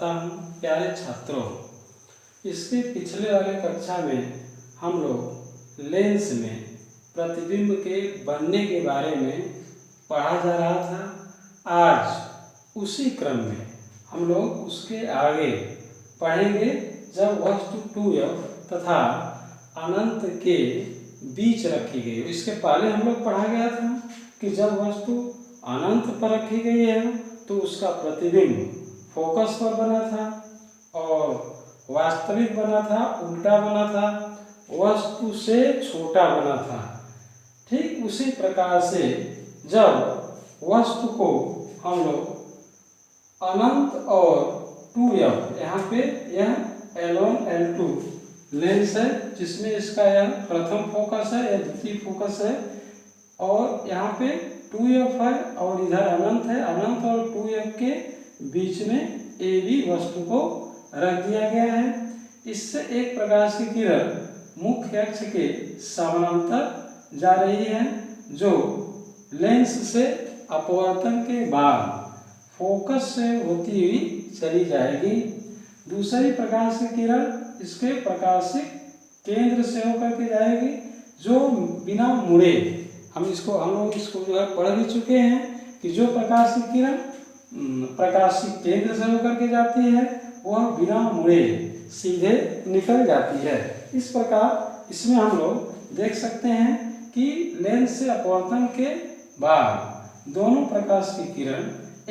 प्यारे छात्रों, इसके पिछले वाले कक्षा में हम लोग लेंस में प्रतिबिंब के बनने के बारे में पढ़ा जा रहा था। आज उसी क्रम में हम लोग उसके आगे पढ़ेंगे जब वस्तु 2f तथा अनंत के बीच रखी गई। इसके पहले हम लोग पढ़ा गया था कि जब वस्तु अनंत पर रखी गई है तो उसका प्रतिबिंब फोकस पर बना था और वास्तविक बना था, उल्टा बना था, वस्तु से छोटा बना था। ठीक उसी प्रकार से जब वस्तु को हम लोग अनंत और 2f, यहाँ पे यह L1 L2 लेंस है जिसमें इसका यह प्रथम फोकस है, यह द्वितीय फोकस है, और यहाँ पे 2f है और इधर अनंत है। अनंत और 2f के बीच में AB वस्तु को रख दिया गया है। इससे एक प्रकाश की किरण मुख्य अक्ष के समानांतर जा रही है जो लेंस से अपवर्तन के बाद फोकस से होती हुई चली जाएगी। दूसरी प्रकाश की किरण इसके प्रकाशिक केंद्र से होकर के जाएगी जो बिना मुड़े, हम लोग इसको जो है पढ़ भी चुके हैं कि जो प्रकाश की किरण प्रकाशिक केंद्र से होकर के जाती है वह बिना मुड़े सीधे निकल जाती है। इस प्रकार इसमें हम लोग देख सकते हैं कि लेंस से अपवर्तन के बाद दोनों प्रकाश की किरण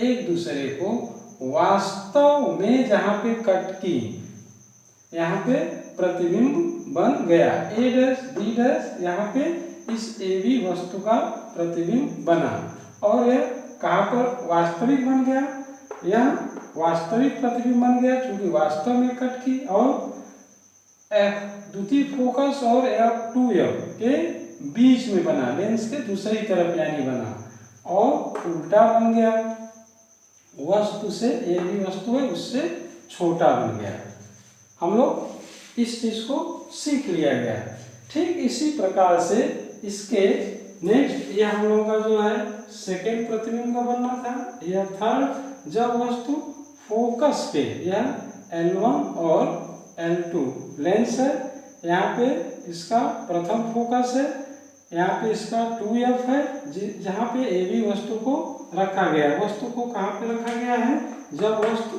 एक दूसरे को वास्तव में जहाँ पे कट की, यहाँ पे प्रतिबिंब बन गया। A डैश B डैश यहाँ पे इस AB वस्तु का प्रतिबिंब बना और यह कहाँ पर वास्तविक बन गया, यह वास्तविक प्रतिबिंब बन गया क्योंकि वास्तव में कट की, और द्वितीय फोकस और F2f के बीच में बना, लेंस के दूसरी तरफ यानी बना, और उल्टा बन गया, वस्तु से AB वस्तु है उससे छोटा बन गया। हम लोग इस चीज को सीख लिया गया। ठीक इसी प्रकार से इसके नेक्स्ट यह हम लोगों का जो है सेकेंड प्रतिबिंब का बनना था। यह थर्ड, जब वस्तु फोकस पे, यह L1 और L2 लेंस है, यहाँ पे इसका प्रथम फोकस है, यहाँ पे इसका 2f है जहाँ पे AB वस्तु को रखा गया। वस्तु को कहाँ पे रखा गया है, जब वस्तु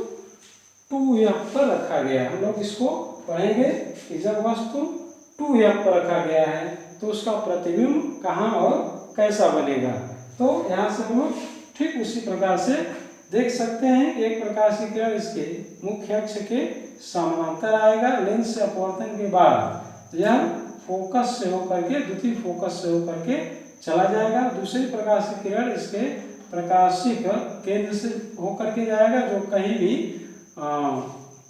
2f पर रखा गया। हम लोग इसको पढ़ेंगे कि जब वस्तु 2f पर रखा गया है तो उसका प्रतिबिंब कहाँ और कैसा बनेगा। तो यहाँ से हम लोग ठीक उसी प्रकार से देख सकते हैं कि एक प्रकाश की किरण इसके मुख्य अक्ष के समानांतर आएगा। लेंस से अपवर्तन के बाद यह फोकस से होकर के द्वितीय फोकस से होकर के चला जाएगा। दूसरी प्रकाश की किरण इसके प्रकाशिक केंद्र से होकर के जाएगा जो कहीं भी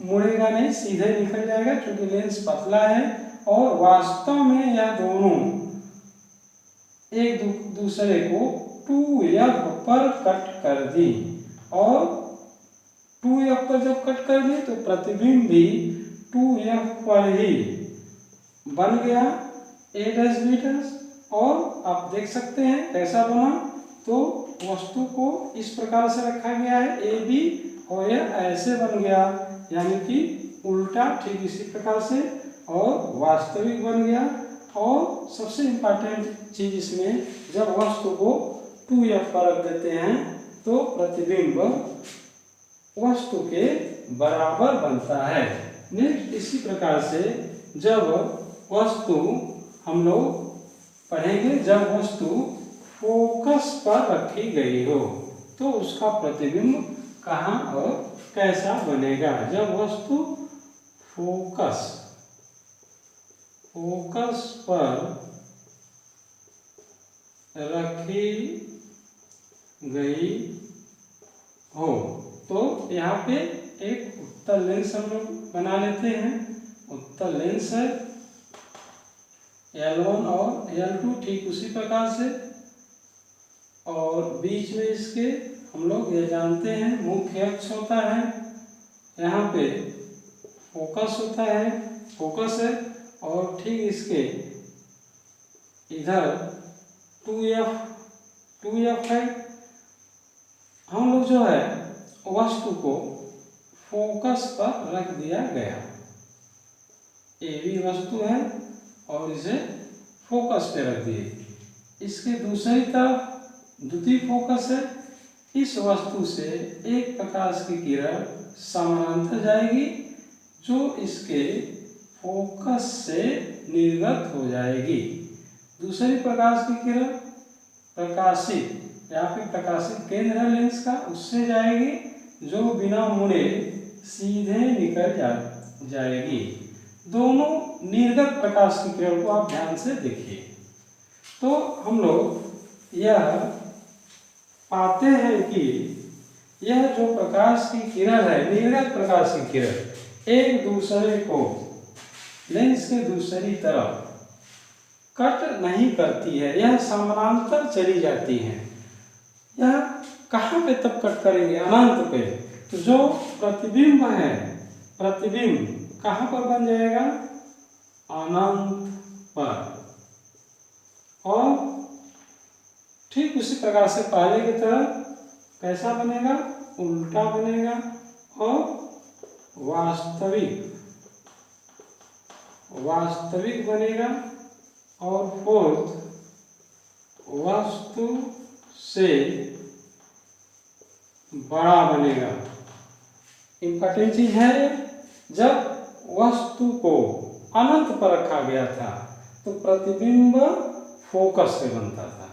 मुड़ेगा नहीं, सीधे निकल जाएगा क्योंकि लेंस पतला है, और वास्तव में यह दोनों एक दूसरे को 2f पर कट कर दी, और 2f पर जब कट कर दी तो प्रतिबिंब भी 2f पर ही बन गया, A डैश B डैश। और आप देख सकते हैं कैसा बना, तो वस्तु को इस प्रकार से रखा गया है AB और यह ऐसे बन गया यानी कि उल्टा, ठीक इसी प्रकार से, और वास्तविक बन गया। और सबसे इम्पोर्टेंट चीज इसमें, जब वस्तु को 2f पर रख देते हैं तो प्रतिबिंब वस्तु के बराबर बनता है। नेक्स्ट इसी प्रकार से जब वस्तु हम लोग पढ़ेंगे, जब वस्तु फोकस पर रखी गई हो तो उसका प्रतिबिंब कहाँ और कैसा बनेगा। जब वस्तु फोकस पर रखी गई हो तो यहाँ पे एक उत्तल लेंस हम लोग बना लेते हैं। उत्तल लेंस है L1 और L2 ठीक उसी प्रकार से, और बीच में इसके हम लोग ये जानते हैं मुख्य अक्ष होता है, यहाँ पे फोकस होता है, फोकस है, और ठीक इसके इधर 2f है। हम लोग जो है वस्तु को फोकस पर रख दिया गया। ए भी वस्तु है और इसे फोकस पे रख दिए। इसके दूसरी तरफ द्वितीय फोकस है। इस वस्तु से एक प्रकाश की किरण समानांतर जाएगी जो इसके फोकस से निर्गत हो जाएगी। दूसरी प्रकाश की किरण प्रकाशित यहाँ पे प्रकाशित केंद्र है लेंस का, उससे जाएगी जो बिना मुड़े सीधे निकल जाएगी। दोनों निर्गत प्रकाश की किरण को आप ध्यान से देखिए। तो हम लोग यह पाते हैं कि यह जो प्रकाश की किरण है, निर्गत प्रकाश की किरण एक दूसरे को लेंस के दूसरी तरफ कट नहीं करती है, यह समानांतर चली जाती है। यह कहाँ पे तब कट करेंगे? अनंत पे। तो जो प्रतिबिंब है, प्रतिबिंब कहाँ पर बन जाएगा? अनंत पर। और ठीक उसी प्रकार से पहले की तरह कैसा बनेगा? उल्टा बनेगा और वास्तविक बनेगा। और फोर्थ, वस्तु से बड़ा बनेगा। इंपॉर्टेंट चीज है, जब वस्तु को अनंत पर रखा गया था तो प्रतिबिंब फोकस पे बनता था।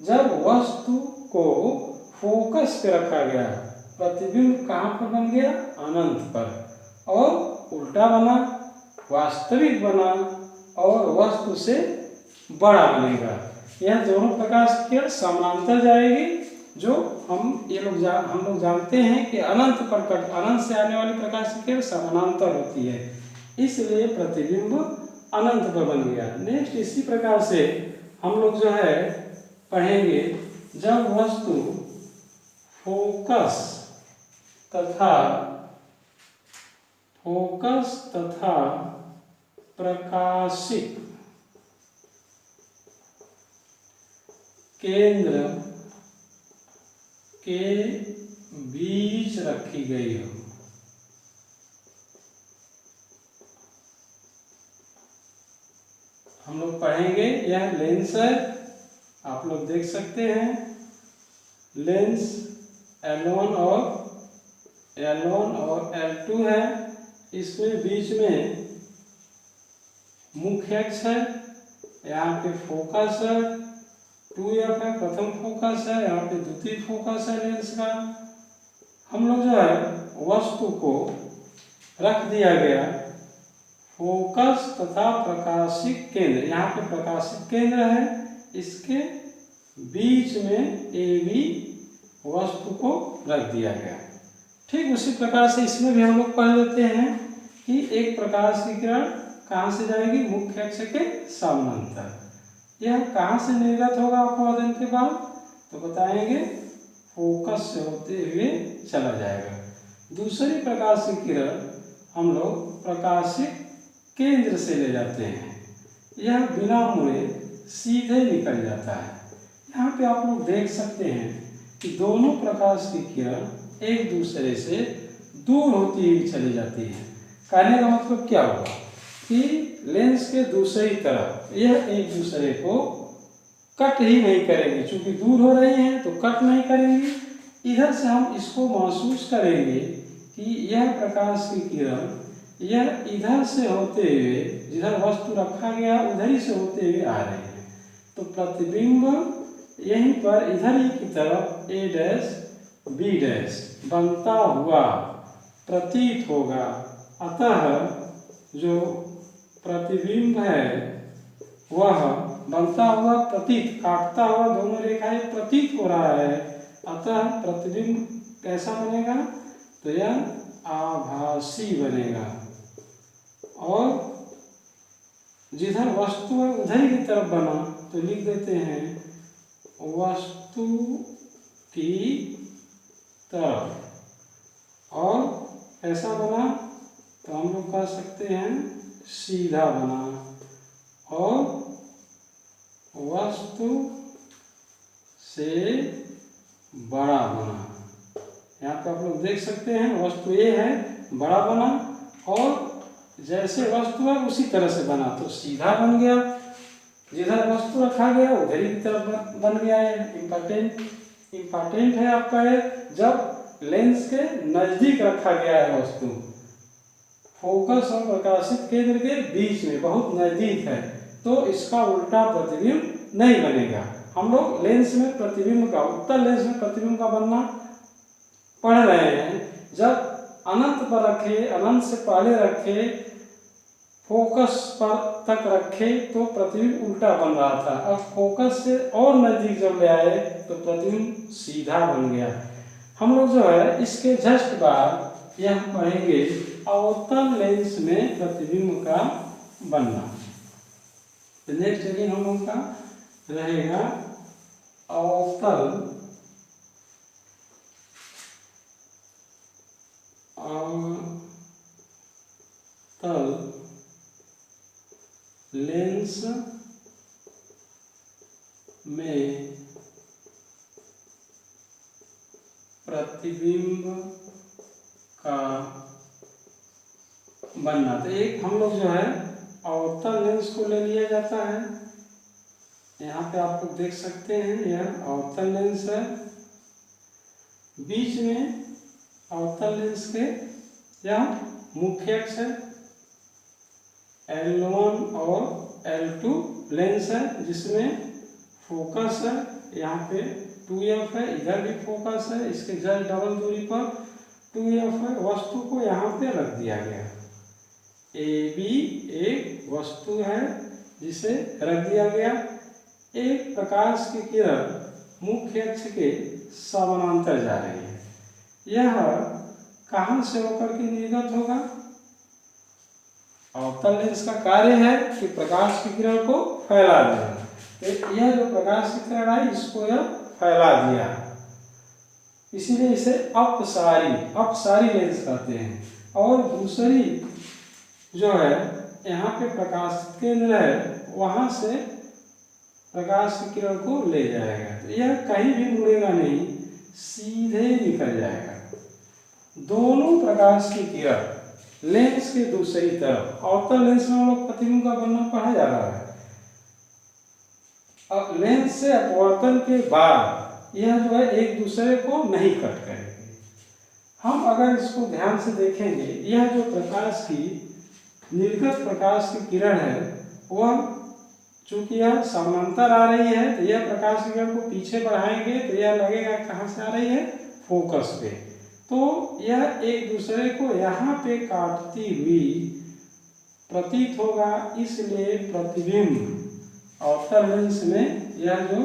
जब वस्तु को फोकस पे रखा गया, प्रतिबिंब कहाँ पर बन गया? अनंत पर। और उल्टा बना, वास्तविक बना और वस्तु से बड़ा बनेगा। यह दोनों प्रकाश की किरण समानांतर जाएगी, जो हम लोग जानते हैं कि अनंत से आने वाली प्रकाश की किरण समानांतर होती है, इसलिए प्रतिबिंब अनंत पर बन गया। नेक्स्ट इसी प्रकार से हम लोग जो है पढ़ेंगे, जब वस्तु फोकस तथा प्रकाशिक केंद्र के बीच रखी गई हो। हम लोग पढ़ेंगे, यह लेंस है, आप लोग देख सकते हैं। लेंस L1 और L2 है। इसमें बीच में मुख्य अक्ष है, यहाँ पे फोकस है, 2F है, प्रथम फोकस है, यहाँ पे द्वितीय फोकस है लेंस का। हम लोग जो है वस्तु को रख दिया गया फोकस तथा प्रकाशिक केंद्र, यहाँ पे प्रकाशिक केंद्र है, इसके बीच में AB वस्तु को रख दिया गया। ठीक उसी प्रकार से इसमें भी हम लोग पढ़ लेते हैं कि एक प्रकाश की किरण कहाँ से जाएगी? मुख्य अक्ष के समानांतर। यह कहाँ से निर्गत होगा अपवर्तन के बाद? तो बताएंगे फोकस से होते हुए चला जाएगा। दूसरी प्रकाश की किरण हम लोग प्रकाशिक केंद्र से ले जाते हैं, यह बिना मुड़े सीधे निकल जाता है। यहाँ पे आप लोग देख सकते हैं कि दोनों प्रकाश की किरण एक दूसरे से दूर होती हुई चली जाती है। कहने का मतलब क्या हुआ कि लेंस के दूसरी तरफ यह एक दूसरे को कट ही नहीं करेंगे, चूंकि दूर हो रही हैं तो कट नहीं करेंगे। इधर से हम इसको महसूस करेंगे कि यह प्रकाश की किरण यह इधर से होते हुए, जिधर वस्तु रखा गया उधर ही से होते हुए आ रहे हैं। तो प्रतिबिंब यहीं पर इधर ही की तरफ A' B' बनता हुआ प्रतीत होगा। अतः जो प्रतिबिंब है वह बनता हुआ प्रतीत, काटता हुआ दोनों रेखाएं प्रतीत हो रहा है। अतः प्रतिबिंब कैसा बनेगा? तो यह आभासी बनेगा। और जिधर वस्तु है उधर ही की तरफ बना तो लिख देते हैं वस्तु की तरफ। और ऐसा बना तो हम लोग कह सकते हैं सीधा बना। और वस्तु से बड़ा बना। यहाँ पे आप लोग देख सकते हैं वस्तु A है, बड़ा बना, और जैसे वस्तु है उसी तरह से बना तो सीधा बन गया, जिधर वस्तु रखा गया उधर ही की तरफ बन गया है। इम्पोर्टेंट है आपका है जब लेंस के नजदीक रखा गया है वस्तु, फोकस और प्रकाशित केंद्र के बीच में बहुत नजदीक है, तो इसका उल्टा प्रतिबिंब नहीं बनेगा। हम लोग लेंस में प्रतिबिंब का, उत्तल लेंस में प्रतिबिंब का बनना पढ़ रहे हैं। जब अनंत पर रखे, अनंत से पहले रखे, फोकस पर तक रखे तो प्रतिबिंब उल्टा बन रहा था। अब फोकस से और नजदीक जब ले आए तो प्रतिबिंब सीधा बन गया। हम लोग जो है इसके जस्ट बाद यह पढ़ेंगे अवतल लेंस में प्रतिबिंब का बनना। नेक्स्ट अगेन हम लोग का रहेगा अवतल लेंस में प्रतिबिंब का बनना। तो एक हम लोग जो है अवतल लेंस को ले लिया जाता है, यहाँ पे आप लोग देख सकते हैं यह अवतल लेंस है। बीच में अवतल लेंस के यह मुख्य अक्ष है, L1 और L2 लेंस है जिसमें फोकस है, यहाँ पे 2f है, इधर भी फोकस है, इसके जस्ट डबल दूरी पर 2f है। वस्तु को यहाँ पे रख दिया गया, AB एक वस्तु है जिसे रख दिया गया। एक प्रकाश की किरण मुख्य अक्ष के समानांतर जा रही है। यह कहाँ से होकर के निर्गत होगा? अवतल लेंस का कार्य है कि प्रकाश की किरण को फैला देना। तो यह जो प्रकाश की किरण आई इसको यह फैला दिया, इसीलिए इसे अपसारी लेंस कहते हैं। और दूसरी जो है यहाँ पे प्रकाश केंद्र है, वहां से प्रकाश की किरण को ले जाएगा। तो यह कहीं भी मुड़ेगा नहीं, सीधे निकल जाएगा। दोनों प्रकाश की किरण लेंस के दूसरी तरफ, अवतल लेंस में हम लोग प्रतिबिंब का बनना पढ़ा जा रहा है। अब लेंस से अपवर्तन के बाद यह जो है एक दूसरे को नहीं कट करेंगे। हम अगर इसको ध्यान से देखेंगे, यह जो प्रकाश की निर्गत प्रकाश की किरण है वह चूंकि यह समानांतर आ रही है, तो यह प्रकाश की किरण को पीछे बढ़ाएंगे तो यह लगेगा कहाँ से आ रही है? फोकस पे। तो यह एक दूसरे को यहाँ पे काटती हुई प्रतीत होगा, इसलिए प्रतिबिंब अवतल लेंस में यह जो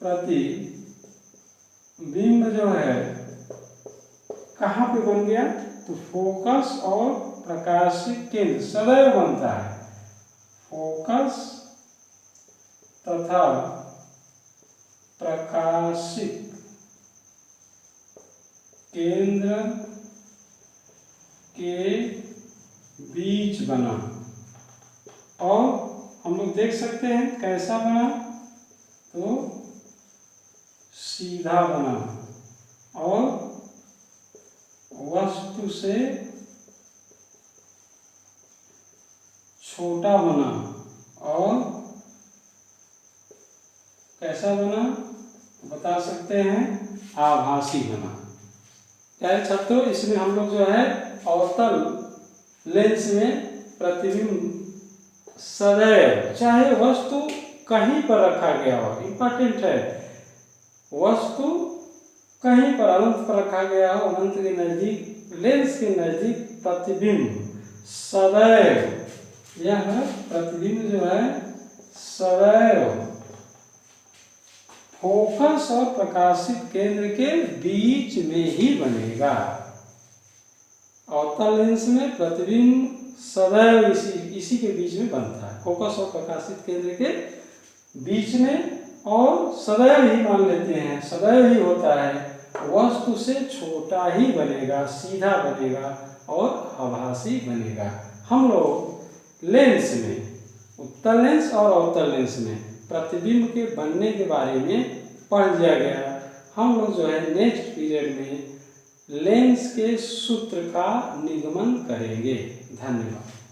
प्रतिबिंब जो है कहाँ पे बन गया? तो फोकस और प्रकाशिक केंद्र सदैव बनता है। फोकस तथा प्रकाशिक केंद्र के बीच बना, और हम लोग देख सकते हैं कैसा बना? तो सीधा बना और वस्तु से छोटा बना। और कैसा बना बता सकते हैं? आभासी बना। प्यारे छात्रों, इसमें हम लोग जो है अवतल लेंस में प्रतिबिंब सदैव, चाहे वस्तु कहीं पर रखा गया हो, इंपॉर्टेंट है, वस्तु कहीं पर अनंत पर रखा गया हो, अनंत के नजदीक, लेंस के नजदीक प्रतिबिंब सदैव, यह प्रतिबिंब जो है सदैव फोकस और प्रकाशित केंद्र के बीच में ही बनेगा। अवतल लेंस में प्रतिबिंब सदैव इसी के बीच में बनता है, फोकस और प्रकाशित केंद्र के बीच में, और सदैव ही मान लेते हैं, सदैव ही होता है, वस्तु से छोटा ही बनेगा, सीधा बनेगा और आभासी बनेगा। हम लोग लेंस में, उत्तल लेंस और अवतल लेंस में प्रतिबिंब के बनने के बारे में पढ़ लिया गया। हम लोग जो है नेक्स्ट पीरियड में लेंस के सूत्र का निगमन करेंगे। धन्यवाद।